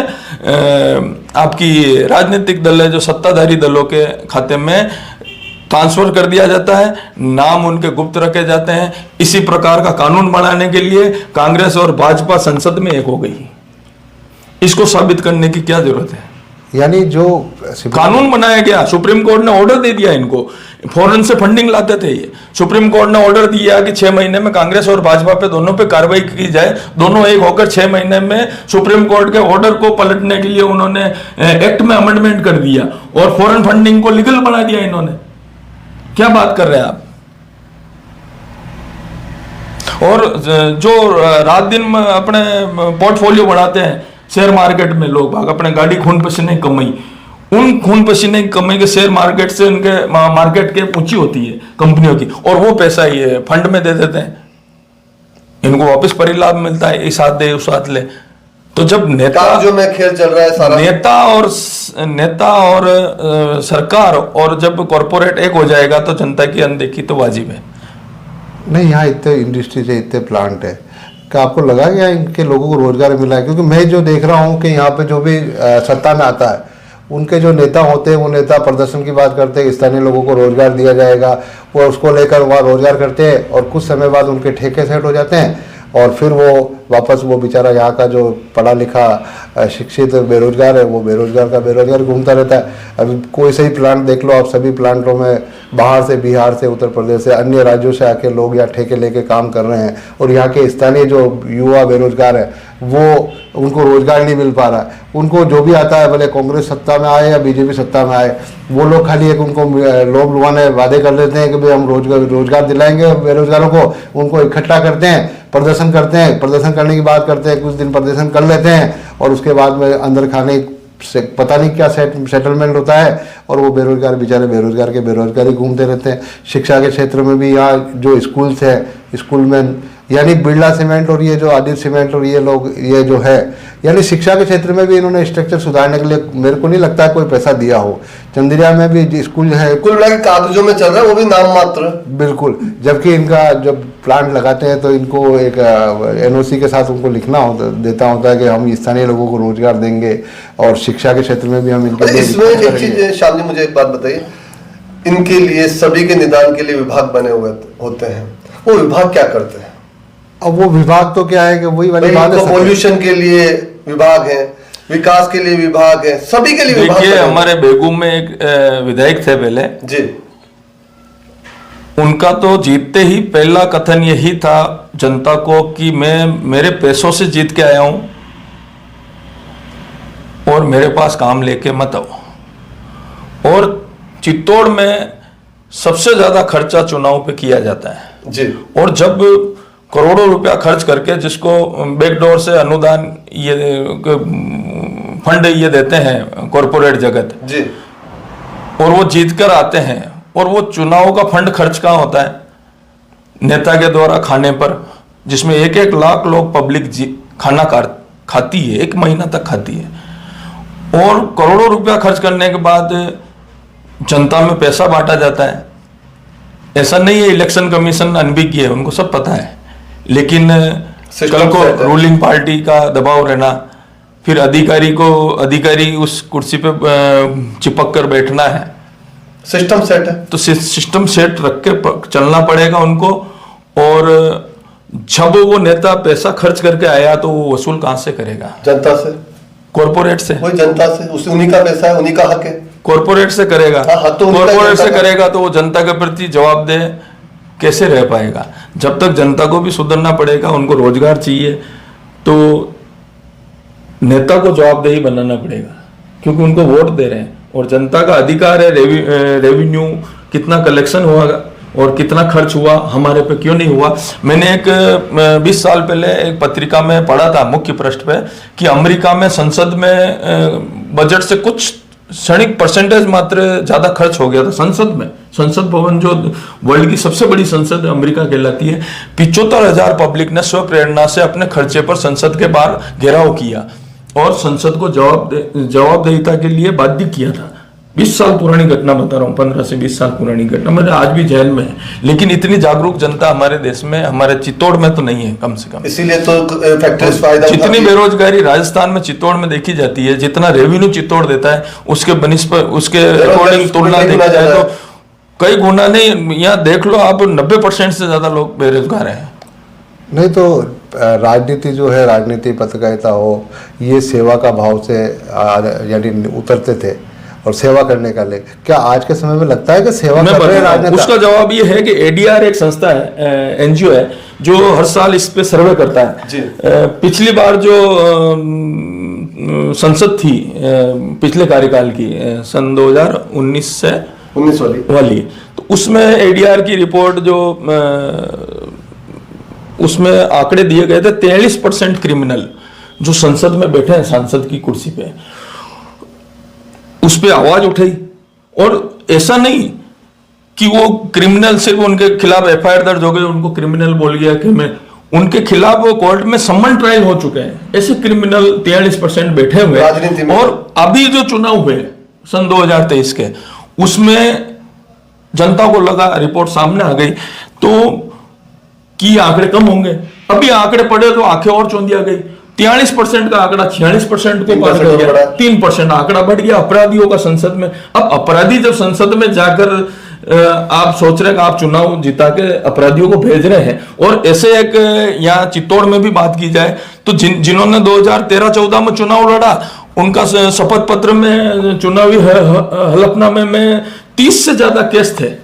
आपकी राजनीतिक दल है जो सत्ताधारी दलों के खाते में ट्रांसफर कर दिया जाता है, नाम उनके गुप्त रखे जाते हैं। इसी प्रकार का कानून बनाने के लिए कांग्रेस और भाजपा संसद में एक हो गई। इसको साबित करने की क्या जरूरत है? यानी जो कानून बनाया गया, सुप्रीम कोर्ट ने ऑर्डर दे दिया इनको, फॉरेन से फंडिंग लाते थे ये, सुप्रीम कोर्ट ने ऑर्डर दिया कि 6 महीने में कांग्रेस और भाजपा पे दोनों पे कार्रवाई की जाए। दोनों एक होकर 6 महीने में सुप्रीम कोर्ट के ऑर्डर को पलटने के लिए उन्होंने एक्ट में अमेंडमेंट कर दिया और फॉरेन फंडिंग को लीगल बना दिया इन्होंने। क्या बात कर रहे हैं आप? और जो रात दिन अपने पोर्टफोलियो बढ़ाते हैं शेयर मार्केट में, लोग भाग अपने गाड़ी खून पसीने कमाई, उन खून पसीने की कमाई के शेयर मार्केट से उनके मार्केट के ऊंची होती है कंपनियों की, और वो पैसा ये फंड में दे देते हैं, इनको वापस परिलाभ मिलता है, इस हाथ दे उस हाथ ले। तो जब नेता जो में खेल चल रहा है सारा, नेता और सरकार और जब कॉर्पोरेट एक हो जाएगा तो जनता की अनदेखी तो वाजिब है। नहीं, यहाँ इतने इंडस्ट्रीज है, इतने प्लांट है, क्या आपको लगा कि इनके लोगों को रोजगार मिला है? क्योंकि मैं जो देख रहा हूँ कि यहाँ पे जो भी सत्ता में आता है, उनके जो नेता होते हैं वो नेता प्रदर्शन की बात करते हैं, स्थानीय लोगों को रोजगार दिया जाएगा, वो उसको लेकर वहाँ रोजगार करते हैं और कुछ समय बाद उनके ठेके सेट हो जाते हैं और फिर वो वापस वो बेचारा यहाँ का जो पढ़ा लिखा शिक्षित बेरोजगार है, वो बेरोजगार का बेरोजगार घूमता रहता है। अभी कोई सही प्लांट देख लो आप, सभी प्लांटों में बाहर से, बिहार से, उत्तर प्रदेश से, अन्य राज्यों से आके लोग यहाँ ठेके लेके काम कर रहे हैं और यहाँ के स्थानीय जो युवा बेरोजगार है वो उनको रोजगार नहीं मिल पा रहा है। उनको जो भी आता है, भले कांग्रेस सत्ता में आए या बीजेपी सत्ता में आए, वो लोग खाली एक उनको लोभ लुभाने वादे कर लेते हैं कि भाई हम रोजगार दिलाएंगे बेरोजगारों को, उनको इकट्ठा करते हैं, प्रदर्शन करते हैं, प्रदर्शन करने की बात करते हैं, कुछ दिन प्रदर्शन कर लेते हैं और उसके बाद में अंदर खाने से पता नहीं क्या सेटलमेंट होता है और वो बेरोजगार बेचारे बेरोजगार के बेरोजगार ही घूमते रहते हैं। शिक्षा के क्षेत्र में भी यहाँ जो स्कूल्स है, स्कूल में यानी बिरला सीमेंट और ये जो आदित्य सीमेंट और ये लोग ये जो है, यानी शिक्षा के क्षेत्र में भी इन्होंने स्ट्रक्चर सुधारने के लिए मेरे को नहीं लगता है कोई पैसा दिया हो। चंदेरिया में भी स्कूल है, कुल मिला के कागजों में चल रहा है, वो भी नाम मात्र। बिल्कुल, जबकि इनका जब प्लांट लगाते हैं तो इनको एक एनओसी के साथ उनको लिखना देता होता है कि हम स्थानीय लोगों को रोजगार देंगे और शिक्षा के क्षेत्र में भी हम इनके। इसमें एक चीज श्याम जी मुझे एक बात बताइए, इनके लिए सभी के निदान के लिए विभाग बने हुए होते हैं, वो विभाग क्या करते हैं? अब वो विभाग तो क्या है कि वही वाली बात है, पॉल्यूशन के लिए विभाग है, विकास के लिए विभाग है, सभी के लिए विभाग। देखिए हमारे बेगूम में एक विधायक थे पहले जी, उनका तो जीतते ही पहला कथन यही था जनता को कि मैं मेरे पैसों से जीत के आया हूं और मेरे पास काम लेके मत आओ। और चित्तौड़ में सबसे ज्यादा खर्चा चुनाव पे किया जाता है जी, और जब करोड़ों रुपया खर्च करके जिसको बैकडोर से अनुदान ये फंड ये देते हैं कॉरपोरेट जगत जी, और वो जीत कर आते हैं और वो चुनाव का फंड खर्च कहाँ होता है? नेता के द्वारा खाने पर, जिसमें 1-1 लाख लोग पब्लिक खाना खाती है, 1 महीना तक खाती है और करोड़ों रुपया खर्च करने के बाद जनता में पैसा बांटा जाता है। ऐसा नहीं है इलेक्शन कमीशन अनभिज्ञ है, उनको सब पता है, लेकिन कल को रूलिंग पार्टी का दबाव रहना, फिर अधिकारी उस कुर्सी पे चिपक कर बैठना है, सिस्टम सेट है तो सिस्टम सेट रख के चलना पड़ेगा उनको। और जब वो नेता पैसा खर्च करके आया तो वो वसूल कहां से करेगा? जनता से, कॉर्पोरेट से। वही जनता से, उसे उन्हीं का पैसा है, उन्हीं का हक है। कॉर्पोरेट से करेगा, तो कॉर्पोरेट से करेगा तो वो जनता के प्रति जवाबदेह कैसे रह पाएगा? जब तक जनता को भी सुधरना पड़ेगा, उनको रोजगार चाहिए तो नेता को जवाबदेही बनाना पड़ेगा, क्योंकि उनको वोट दे रहे हैं और जनता का अधिकार है रेवेन्यू कितना कलेक्शन हुआ और कितना खर्च हुआ, हमारे पे क्यों नहीं हुआ। मैंने एक 20 साल पहले एक पत्रिका में पढ़ा था मुख्य पृष्ठ पे कि अमेरिका में संसद में बजट से कुछ क्षणिक परसेंटेज मात्र ज्यादा खर्च हो गया था संसद में। संसद भवन जो वर्ल्ड की सबसे बड़ी संसद अमेरिका कहलाती है, 75,000 पब्लिक ने स्व प्रेरणा से अपने खर्चे पर संसद के बाहर घेराव किया और संसद को जवाबदेहिता के लिए बाध्य किया था। 20 साल पुरानी घटना बता रहा हूँ, 15 से 20 साल पुरानी घटना। मेरे आज भी जेल में है, लेकिन इतनी जागरूक जनता हमारे देश में, हमारे चित्तौड़ में तो नहीं है कम से कम। इसीलिए तो फैक्ट्रीज फायदा जितनी बेरोजगारी राजस्थान में चित्तौड़ में देखी जाती है, जितना रेवेन्यू चित्तौड़ देता है, उसके बनिस्बत उसके अकॉर्डिंग तुलना देखी जाए तो कई गुना नहीं। यहाँ देख लो आप, 90% से ज्यादा लोग बेरोजगार हैं। नहीं तो राजनीति जो है, राजनीति पत्रकारिता हो, ये सेवा का भाव से यानी उतरते थे और सेवा करने का ले। क्या आज के समय में लगता है कि सेवा कर रहे हैं राजनेता? उसका जवाब ये है कि एडीआर एक संस्था है, एनजीओ है, जो हर साल इस पे सर्वे करता है। पिछली बार जो संसद थी पिछले कार्यकाल की, सन 2019 से 19 वाली, तो उसमें एडीआर की रिपोर्ट जो उसमें आंकड़े दिए गए थे, 43% क्रिमिनल जो संसद में बैठे हैं, सांसद की कुर्सी पे, उस पर आवाज उठाई। और ऐसा नहीं कि वो क्रिमिनल सिर्फ उनके खिलाफ एफआईआर दर्ज हो गई, उनको क्रिमिनल बोल गया कि मैं, उनके खिलाफ वो कोर्ट में सम्मन ट्रायल हो चुके हैं। ऐसे क्रिमिनल 43% बैठे हुए हैं। और अभी जो चुनाव हुए सन 2023 के, उसमें जनता को लगा, रिपोर्ट सामने आ गई तो कि आंकड़े कम होंगे। अभी आंकड़े पड़े तो आंखें और चौंधिया गई। 43% का आंकड़ा 46% को पार कर गया, 3% आंकड़ा बढ़ गया अपराधियों का संसद में। अब अपराधी जब संसद में जाकर आप सोच रहे हैं कि आप चुनाव जिता के अपराधियों को भेज रहे हैं, और ऐसे एक यहाँ चित्तौड़ में भी बात की जाए तो जिन्होंने 2013-14 में चुनाव लड़ा, उनका शपथ पत्र में, चुनावी हलफनामे में 30 से ज्यादा केस थे।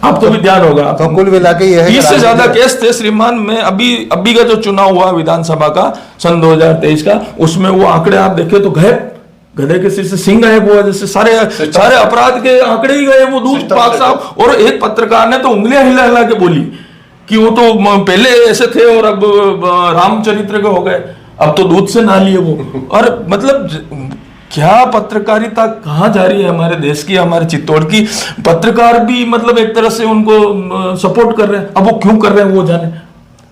आपको भी ध्यान होगा, तो कुल मिला के ये है 30 से ज्यादा केस थे श्रीमान में। अभी का जो चुनाव हुआ विधानसभा का सन 2023 का, उसमें वो आंकड़े आप देखे तो गधे के सिर से सिंह गायब हुआ, जैसे सारे अपराध के आंकड़े ही गए, वो दूध पाक साहब। और एक पत्रकार ने तो उंगलियां हिला हिला के बोली कि वो तो पहले ऐसे थे और अब रामचरित्र के हो गए, अब तो दूध से ना लिए वो। और मतलब क्या पत्रकारिता कहाँ जा रही है हमारे देश की, हमारे चित्तौड़ की। पत्रकार भी मतलब एक तरह से उनको सपोर्ट कर रहे हैं। अब वो क्यों कर रहे हैं वो जाने।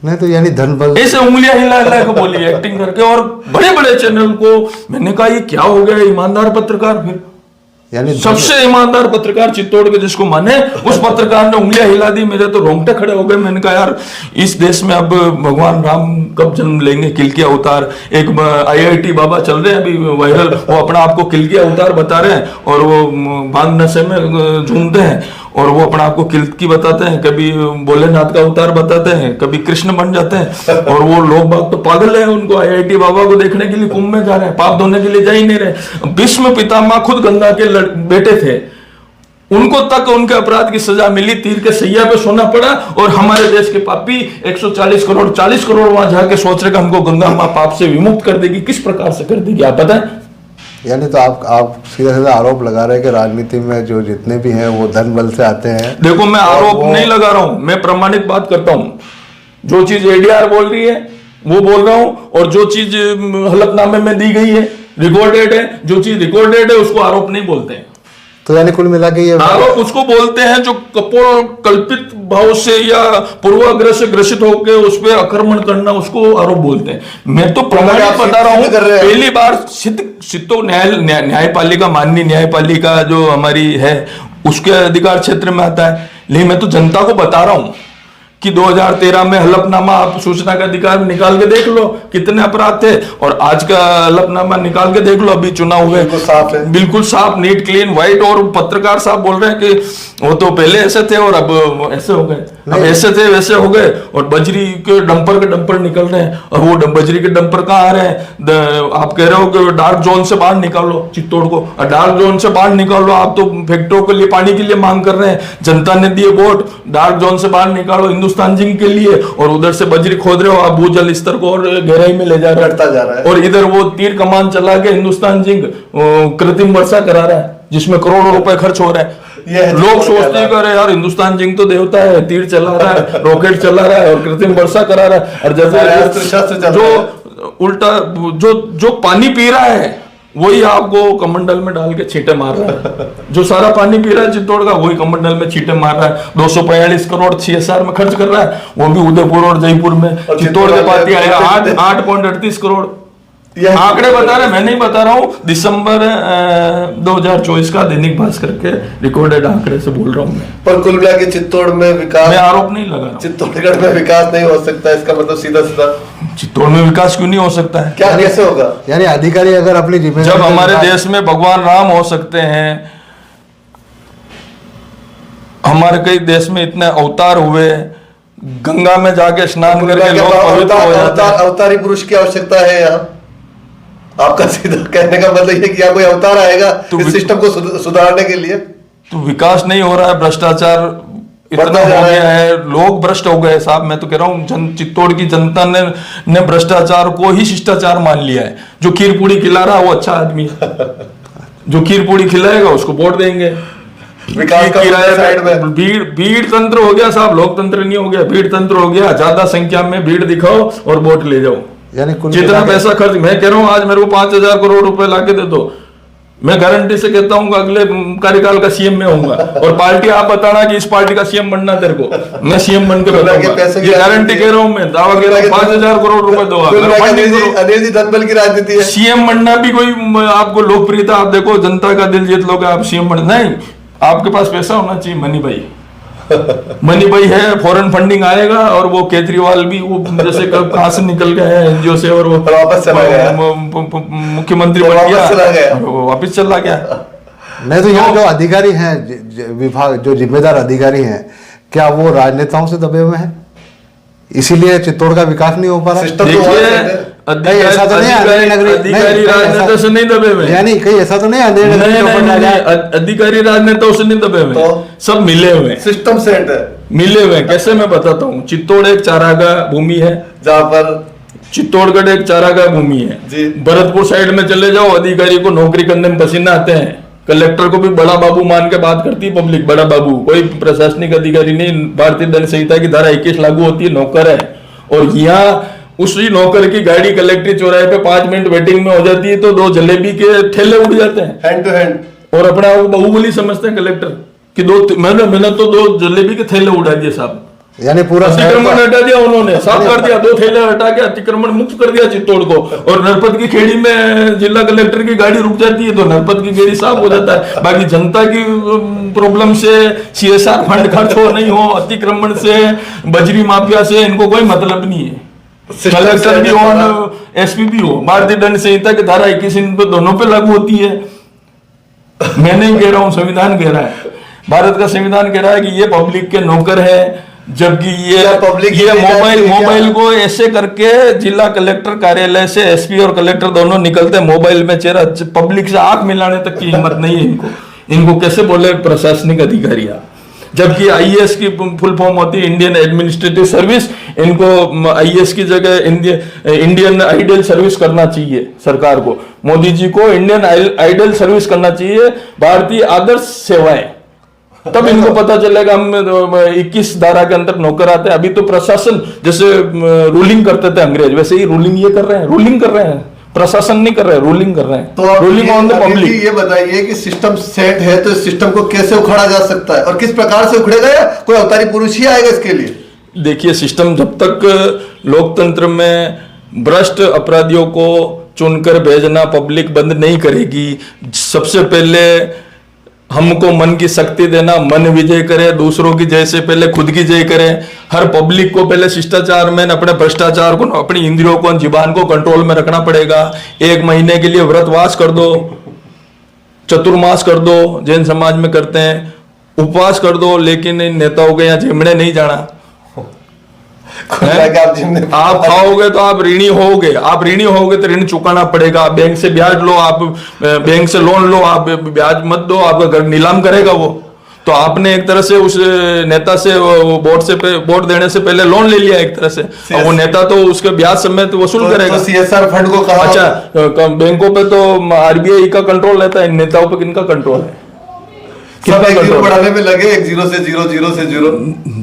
नहीं तो यानी धन बल, ऐसे उंगलियां हिला हिला के बोली एक्टिंग करके, और बड़े बड़े चैनल को। मैंने कहा ये क्या हो गया, ईमानदार पत्रकार, फिर यानी सबसे ईमानदार पत्रकार चित्तौड़ के जिसको माने, उस पत्रकार ने उंगलियां हिला दी। मेरे तो रोंगटे खड़े हो गए। मैंने कहा यार, इस देश में अब भगवान राम कब जन्म लेंगे, किलकी अवतार। एक IIT बाबा चल रहे हैं अभी वायरल, वो अपना आपको किलकी अवतार बता रहे हैं, और वो बांध नशे में झूमते हैं, और वो अपना आपको किलकी बताते हैं, कभी भोलेनाथ का अवतार बताते हैं, कभी कृष्ण बन जाते हैं। और वो लोग बाग तो पागल है, उनको IIT बाबा को देखने के लिए कुंभ में जा रहे हैं, पाप धोने के लिए जा ही नहीं रहे। भीष्म पितामह खुद गंगा के बेटे थे, उनको तक उनके अपराध की सजा मिली, तीर के सैया पे सोना पड़ा। और हमारे देश के पापी 140 करोड़ 40 करोड़ वहां जाके सोच रहे कि हमको गंगा मां पाप से विमुक्त कर देगी। किस प्रकार से कर देगी आप बताएं। यानी तो आप सीधा सीधा आरोप लगा रहे हैं कि राजनीति में जो जितने भी हैं वो धन बल से आते हैं। देखो, मैं आरोप नहीं लगा रहा हूं, मैं प्रमाणित बात करता हूं। जो चीज एडीआर बोल रही है वो बोल रहा हूं, और जो चीज हलफनामे में दी गई है, रिकॉर्डेड है, जो चीज रिकॉर्डेड है उसको आरोप नहीं बोलते हैं। तो यानी कुल मिला के ये आरोप उसको बोलते हैं जो कल्पित भाव से या पूर्वाग्रह से ग्रसित होकर उस पर आक्रमण करना, उसको आरोप बोलते हैं। मैं तो प्रमाणित बता रहा हूं, पहली बार सिद्ध न्यायपालिका, माननीय न्यायपालिका जो हमारी है, उसके अधिकार क्षेत्र में आता है। लेकिन मैं तो जनता को बता रहा हूं कि 2013 में हलफनामा, आप सूचना का अधिकार में निकाल के देख लो कितने अपराध थे, और आज का हलफनामा निकाल के देख लो, अभी चुनाव हुए, साफ है, बिल्कुल साफ, नीट क्लीन व्हाइट। और पत्रकार साहब बोल रहे हैं कि वो तो पहले ऐसे थे और अब ऐसे हो गए, अब ऐसे थे वैसे हो गए। और बजरी के डंपर निकल रहे हैं, और वो बजरी के डंपर कहाँ आ रहे हैं। आप कह रहे हो कि डार्क जोन से बाहर निकालो चित्तौड़ को, डार्क जोन से बाहर निकालो। आप तो फैक्ट्रियों के लिए, पानी के लिए मांग कर रहे हैं, जनता ने दिए वोट, डार्क जोन से बाहर निकालो हिंदुस्तान जिंक के लिए, और उधर से बजरी खोद रहे हो आप, भूजल स्तर को और गहराई में ले जा रहे हैं। और इधर वो तीर कमान चला के हिंदुस्तान जिंक कृत्रिम वर्षा करा रहा है, जिसमें करोड़ों रुपए खर्च हो रहा है। लोग सोचते हैं अरे यार हिंदुस्तान जिंक तो देवता है, तीर चला रहा है, रॉकेट चला रहा है और कृत्रिम वर्षा करा रहा है। और जैसे जो उल्टा जो पानी पी रहा है वही आपको कमंडल में डाल के छींटे मार रहा है। जो सारा पानी पी रहा है चित्तौड़ का वही कमंडल में छींटे मार रहा है। 245 करोड़ CSR में खर्च कर रहा है, वो भी उदयपुर और जयपुर में। चित्तौड़ के पाती आया 8.38 करोड़। आंकड़े बता रहे, मैं नहीं बता रहा हूँ। दिसंबर 2024 का दैनिक भास्कर के रिकॉर्डेड आंकड़े से बोल रहा हूँ मैं। पर कुल मिला के चित्तौड़ में विकास, मैं आरोप नहीं लगा रहा हूँ। चित्तौड़गढ़ में विकास नहीं हो सकता, इसका मतलब सीधा सीधा चित्तौड़ में विकास क्यों नहीं हो सकता है? क्या कैसे होगा? यानी अधिकारी अगर अपनी जिम्मेदारी, जब हमारे देश में भगवान राम हो सकते हैं, हमारे कई देश में इतने अवतार हुए, गंगा में जाके स्नान करके लोग पवित्र हो जाते हैं। अवतारी पुरुष की आवश्यकता है यहाँ? आपका सीधा कहने का मतलब ये कि यहाँ कोई अवतार आएगा इस सिस्टम को सुधारने के लिए? तो विकास नहीं हो रहा है, भ्रष्टाचार इतना हो गया है, लोग भ्रष्ट हो गए साहब। मैं तो कह रहा हूँ चित्तौड़ की जनता ने भ्रष्टाचार को ही शिष्टाचार मान लिया है। जो खीर पूड़ी खिला रहा है वो अच्छा आदमी है, जो खीर पूड़ी खिलाएगा उसको वोट देंगे। विकास का साइड में भीड़ तंत्र हो गया साहब, लोकतंत्र नहीं हो गया, भीड़ तंत्र हो गया। ज्यादा संख्या में भीड़ दिखाओ और वोट ले जाओ। यानी जितना पैसा खर्च, मैं कह रहा हूँ आज मेरे को 5,000 करोड़ रुपए लाके दे दो, मैं गारंटी से कहता हूँ अगले कार्यकाल का CM में होऊंगा। और पार्टी आप बताना कि इस पार्टी का CM बनना तेरे को, मैं CM बन के बताऊंगा। ये गारंटी कह रहा हूँ, मैं दावा कह रहा हूँ। 5,000 करोड़ रुपए दो। अनिल जी धनबल की राजनीति है। CM बनना भी कोई आपको लोकप्रियता, आप देखो जनता का दिल जीत लोगे आप CM बन, नहीं, आपके पास पैसा होना चाहिए। मनी भाई है, फॉरेन फंडिंग आएगा और वो केजरीवाल भी वो जैसे कहां से निकल गया है NGO से और वो वापस चला गया, मुख्यमंत्री बन गया, वापस चला गया। नहीं तो यहाँ जो अधिकारी हैं, विभाग जो जिम्मेदार अधिकारी हैं, क्या वो राजनेताओं से दबे हुए हैं? इसीलिए चित्तौड़ का विकास नहीं हो पा रहा। देखिए ऐसा तो नहीं अधिकारी राजनेता से नहीं दबे हुए, यानी कहीं ऐसा तो नहीं अधिकारी राजनेताओं से नहीं दबे हुए, सब मिले हुए, सिस्टम सेट है, मिले हुए। कैसे मैं बताता हूँ। चित्तौड़ एक चारागाह भूमि है, जहाँ पर चित्तौड़गढ़ एक चारागाह भूमि है। भरतपुर साइड में चले जाओ, अधिकारी को नौकरी करने में पसीना आते हैं। कलेक्टर को भी बड़ा बाबू मान के बात करती है पब्लिक, बड़ा बाबू, कोई प्रशासनिक अधिकारी नहीं। भारतीय दंड संहिता की धारा 21 लागू होती है, नौकर है। और यहाँ उसी नौकर की गाड़ी कलेक्ट्री चौराहे पे 5 मिनट वेटिंग में हो जाती है तो 2 जलेबी के ठेले उड़ जाते हैं हैंड टू हैंड। और अपना वो बाहुबली समझते हैं कलेक्टर कि मैंने तो 2 जलेबी के थैले उड़ा दिए साहब। यानी पूरा अतिक्रमण हटा दिया उन्होंने, साफ कर दिया, 2 थैले हटा के अतिक्रमण मुक्त कर दिया चित्तौड़ को। और नरपत की खेड़ी में जिला कलेक्टर की गाड़ी रुक जाती है तो नरपत की खेड़ी साफ हो जाता है। बाकी जनता की प्रॉब्लम से, CSR फंड खर्च हो नहीं हो, अतिक्रमण से, बजरी माफिया से इनको कोई मतलब नहीं है। कलेक्टर भी हो, SP भी हो, भारतीय दंड संहिता की धारा 21 इन पे दोनों पे लागू होती है। मैं नहीं कह रहा हूँ, संविधान कह रहा है, भारत का संविधान कह रहा है कि ये पब्लिक के नौकर है। जबकि ये मोबाइल को ऐसे करके जिला कलेक्टर कार्यालय से SP और कलेक्टर दोनों निकलते, मोबाइल में चेहरा, पब्लिक से आंख मिलाने तक की हिम्मत नहीं है इनको कैसे बोले प्रशासनिक अधिकारी। जबकि IAS की फुल फॉर्म होती है इंडियन एडमिनिस्ट्रेटिव सर्विस। इनको IAS की जगह इंडियन आइडल सर्विस करना चाहिए सरकार को। मोदी जी को इंडियन आइडल सर्विस करना चाहिए, भारतीय आदर्श सेवाएं। तब इनको पता चलेगा हम 21 धारा के अंदर नौकर आते हैं। अभी तो प्रशासन जैसे रूलिंग करते थे अंग्रेज, वैसे ही रूलिंग ये कर रहे हैं, प्रशासन नहीं कर रहे, रूलिंग कर रहे हैं। तो रूलिंग ऑन द पब्लिक। ये बताइए कि सिस्टम सेट है तो इस सिस्टम को कैसे उखाड़ा जा सकता है और किस प्रकार से उखड़ेगा, या कोई अवतारी पुरुष ही आएगा इसके लिए? देखिए, सिस्टम जब तक लोकतंत्र में भ्रष्ट अपराधियों को चुनकर भेजना पब्लिक बंद नहीं करेगी, सबसे पहले हमको मन की शक्ति देना, मन विजय करे, दूसरों की जय से पहले खुद की जय करें। हर पब्लिक को पहले शिष्टाचार में, अपने भ्रष्टाचार को, अपनी इंद्रियों को, जुबान को कंट्रोल में रखना पड़ेगा। 1 महीने के लिए व्रतवास कर दो, चतुर्मास कर दो, जैन समाज में करते हैं, उपवास कर दो, लेकिन इन नेताओं के यहाँ झिमड़े नहीं जाना। आप खाओगे तो आप ऋणी होगे, तो ऋण चुकाना पड़ेगा। बैंक से ब्याज लो, आप बैंक से लोन लो, आप ब्याज मत दो, आपका घर नीलाम करेगा वो। तो आपने एक तरह से उस नेता से वोट देने से पहले लोन ले लिया एक तरह से, और वो नेता तो उसके ब्याज समेत वसूल करेगा। CSR फंड को कहा। अच्छा, बैंकों पे तो RBI का कंट्रोल रहता है, नेताओं पे किनका कंट्रोल है? बढ़ाने में लगे, 1 0 से 0, 0 से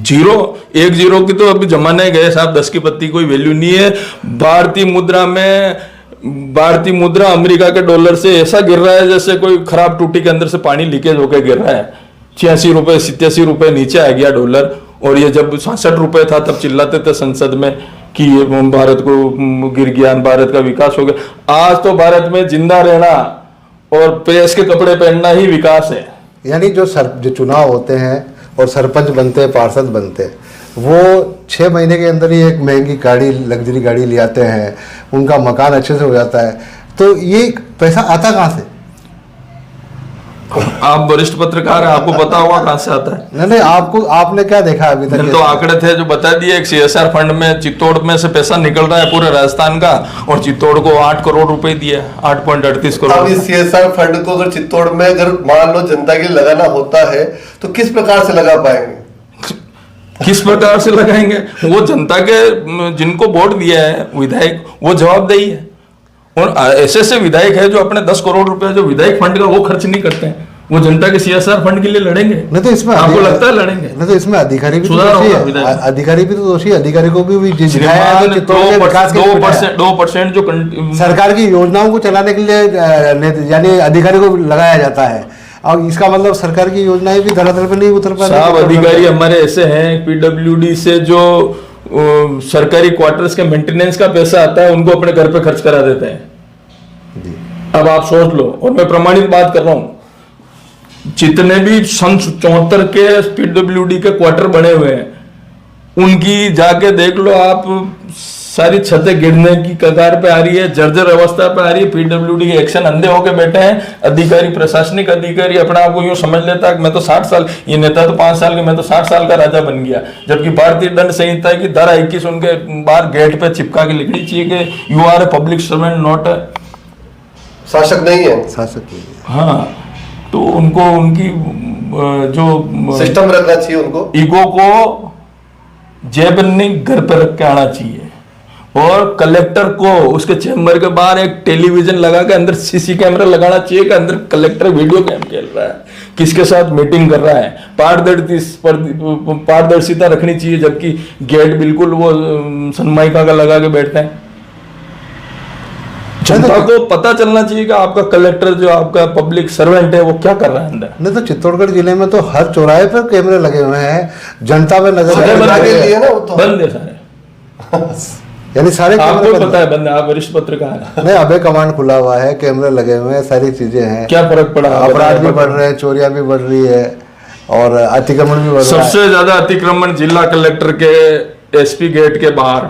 0, 1 0 की तो अभी जमाने गए साहब, 10 की पत्ती कोई वैल्यू नहीं है। भारतीय मुद्रा में भारतीय मुद्रा अमेरिका के डॉलर से ऐसा गिर रहा है जैसे कोई खराब टूटी के अंदर से पानी लीकेज होकर गिर रहा है। 86 रुपए 87 रुपए नीचे आ गया डॉलर। और ये जब 66 रुपए था तब चिल्लाते थे संसद में कि ये भारत को गिर गया, भारत का विकास हो गया। आज तो भारत में जिंदा रहना और प्रेस के कपड़े पहनना ही विकास है। यानी जो चुनाव होते हैं और सरपंच बनते हैं, पार्षद बनते हैं, वो 6 महीने के अंदर ही एक महंगी गाड़ी, लग्जरी गाड़ी ले आते हैं, उनका मकान अच्छे से हो जाता है। तो ये पैसा आता कहाँ से? आप वरिष्ठ पत्रकार हैं, आपको पता होगा कहां से आता है। नहीं, आपने क्या देखा अभी तक? तो आंकड़े थे जो बता दिए, एक CSR फंड में चित्तौड़ में से पैसा निकल रहा है पूरे राजस्थान का, और चित्तौड़ को 8 करोड़ रुपए दिए, 8.38 करोड़। अब इस CSR फंड को अगर चित्तौड़ में अगर मान लो जनता के लिए लगाना होता है तो किस प्रकार से लगा पाएंगे? किस प्रकार से लगाएंगे? वो जनता के जिनको वोट दिया है विधायक, वो जवाबदेही है। और ऐसे ऐसे विधायक है जो अपने 10 करोड़ रुपए जो विधायक फंड का वो खर्च नहीं करते हैं, वो जनता के CSR फंड के लिए लड़ेंगे। नहीं तो इसमें आपको लगता है लड़ेंगे? नहीं तो इसमें अधिकारी भी तो दोषी है। अधिकारी भी तो दोषी है। अधिकारी को भी 2% जो सरकार की योजनाओं को चलाने के लिए यानी अधिकारी को लगाया जाता है, और इसका मतलब सरकार की योजनाएं भी धरातल पर नहीं उतर पा रही। साहब अधिकारी हमारे ऐसे हैं, PWD से जो सरकारी क्वार्टर्स के मेंटेनेंस का पैसा आता है उनको अपने घर पे खर्च करा देते हैं। अब आप सोच लो, और मैं प्रमाणित बात कर रहा हूं, जितने भी सन 74 के PWD के क्वार्टर बने हुए हैं उनकी जाके देख लो आप, सारी छतें गिरने की कगार पे आ रही है, जर्जर अवस्था पे आ रही है। PWD के एक्शन अंधे होके बैठे हैं। अधिकारी, प्रशासनिक अधिकारी अपने आप को यूं समझ लेता है कि मैं तो 60 साल, ये नेता तो 5 साल के, मैं तो 60 साल का राजा बन गया। जबकि भारतीय दंड संहिता की धारा 21 उनके बाहर गेट पे चिपका के लिखनी चाहिए कि you are a public servant, not a शासक नहीं है। शासक नहीं है। हाँ, तो उनको उनकी जो सिस्टम रखना चाहिए, उनको ईगो को जेब नहीं घर पे रख के आना चाहिए। और कलेक्टर को उसके चैम्बर के बाहर एक टेलीविजन लगा के अंदर CC कैमरा लगाना चाहिए कि अंदर कलेक्टर वीडियो गेम खेल रहा है, किसके साथ मीटिंग कर रहा है। पारदर्शिता रखनी चाहिए, जबकि गेट बिल्कुल वो सनमाइका का लगा के बैठते हैं। जनता को पता चलना चाहिए कि आपका कलेक्टर जो आपका पब्लिक सर्वेंट है वो क्या कर रहा है अंदर। नहीं तो चित्तौड़गढ़ जिले में तो हर चौराहे पर कैमरे लगे हुए हैं, जनता में नजर बंद है सारे। यानी सारे आपको पता है बंद है, आप वरिष्ठ पत्रकार हैं। नहीं, अबे कमांड खुला हुआ है, कैमरे लगे हुए हैं, सारी चीजें हैं। क्या फर्क पड़ा? अपराध भी बढ़ रहे हैं, चोरियां भी बढ़ रही है और अतिक्रमण भी बढ़ रहा है। सबसे ज्यादा अतिक्रमण जिला कलेक्टर के SP गेट के बाहर,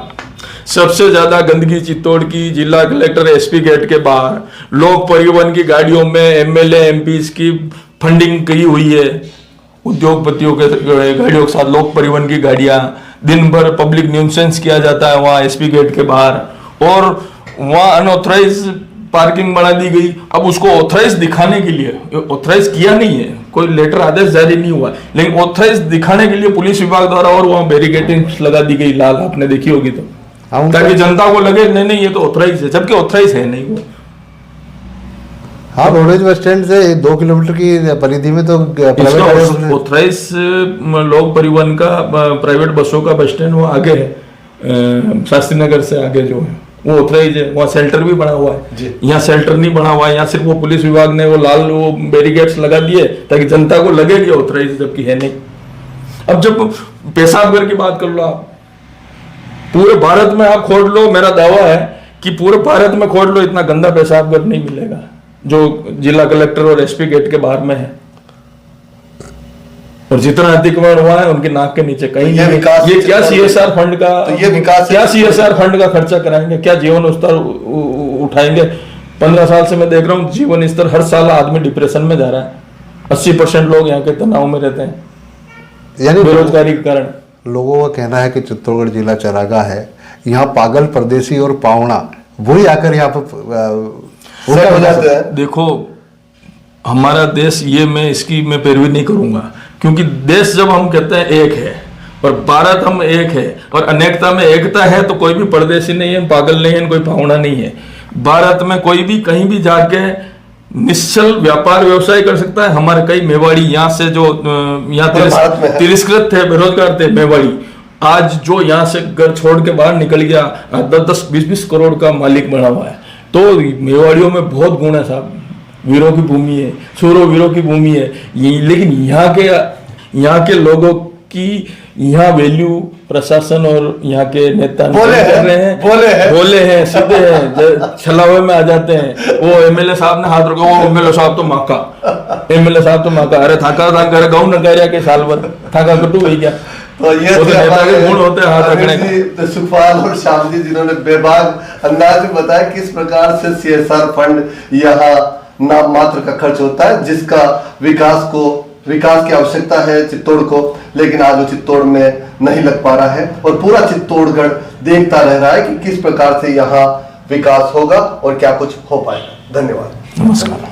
सबसे ज्यादा गंदगी चित्तौड़ की जिला कलेक्टर SP गेट के बाहर। लोक परिवहन की गाड़ियों में MLA MPs की फंडिंग की हुई है, उद्योगपतियों के गाड़ियों के साथ लोक परिवहन की गाड़ियां। दिन भर पब्लिक न्यूसेंस किया जाता है वहां SP गेट के बाहर, और वहां अनऑथराइज पार्किंग बना दी गई। अब उसको ऑथराइज दिखाने के लिए, ऑथराइज किया नहीं है, कोई लेटर आदेश जारी नहीं हुआ, लेकिन ऑथराइज दिखाने के लिए पुलिस विभाग द्वारा और वहां बैरिकेडिंग लगा दी गई लाल, आपने देखी होगी तो, ताकि जनता को लगे नहीं नहीं ये तो ऑथराइज है, जबकि ऑथराइज है नहीं वो। हाँ, रोडवेज बस स्टैंड से 2 किलोमीटर की परिधि में तो ऑथराइज लोक परिवहन का प्राइवेट बसों का बस स्टैंड वो आगे है, शास्त्री नगर से आगे जो है वो ऑथराइज है। वहाँ शेल्टर भी बना हुआ है, यहाँ शेल्टर नहीं बना हुआ है। यहाँ सिर्फ वो पुलिस विभाग ने वो लाल वो बैरिकेड्स लगा दिए ताकि जनता को लगे कि ऑथराइज, जबकि है नहीं। अब जब पेशाबगर की बात कर लो आप, पूरे भारत में आप खोज लो, मेरा दावा है कि पूरे भारत में खोज लो इतना गंदा पेशाबगर नहीं मिलेगा जो जिला कलेक्टर और SP गेट के बाहर में है। और जितना अतिक्रमण हुआ है उनके नाक के नीचे कहीं नहीं। ये क्या CSR फंड का, तो ये विकास, क्या CSR फंड का खर्चा कराएंगे, क्या जीवन स्तर उठाएंगे? 15 साल से मैं देख रहा हूँ जीवन स्तर हर साल आदमी डिप्रेशन में जा रहा है। 80% लोग यहाँ के तनाव में रहते हैं, यानी बेरोजगारी के कारण। लोगों का कहना है कि चित्तौड़गढ़ जिला चरागाह है, यहाँ पागल परदेसी और पावना वही आकर यहाँ पर हो जाते हैं। देखो हमारा देश, ये मैं पैरवी नहीं करूंगा, क्योंकि देश जब हम कहते हैं एक है और भारत हम एक है और अनेकता में एकता है, तो कोई भी परदेसी नहीं है, पागल नहीं है, कोई पावना नहीं है। भारत में कोई भी कहीं भी जाके निश्चल व्यापार व्यवसाय कर सकता है। हमारे कई मेवाड़ी यहाँ से जो यहाँ तिरस्कृत थे, बेरोजगार थे मेवाड़ी, आज जो यहाँ से घर छोड़ के बाहर निकल गया 10-20 करोड़ का मालिक बना हुआ है। तो मेवाड़ियों में बहुत गुण है साहब, वीरों की भूमि है, सूरों वीरों की भूमि है लेकिन यहाँ के लोगों की यहाँ वैल्यू प्रशासन और यहाँ के नेता बोले हैं सीधे हैं, छलावे में आ जाते हैं। वो एमएलए साहब ने हाथ रखा, वो एमएलए साहब तो माका, एमएलए साहब तो माका, अरे थाका था करे गाँव न कह रहा कि साल भर थाका कटू गई क्या। तो ये वो तो नेता के गुण होते हैं हाथ रखने के। तो सुखपाल और श्याम जी जिन्होंने बेबाक अंदाज में बताया किस प्रकार से सीएसआर फंड यहाँ नाम मात्र का खर्च होता है, जिसका विकास की आवश्यकता है चित्तौड़ को, लेकिन आज वो चित्तौड़ में नहीं लग पा रहा है और पूरा चित्तौड़गढ़ देखता रह रहा है कि किस प्रकार से यहाँ विकास होगा और क्या कुछ हो पाएगा। धन्यवाद, नमस्कार।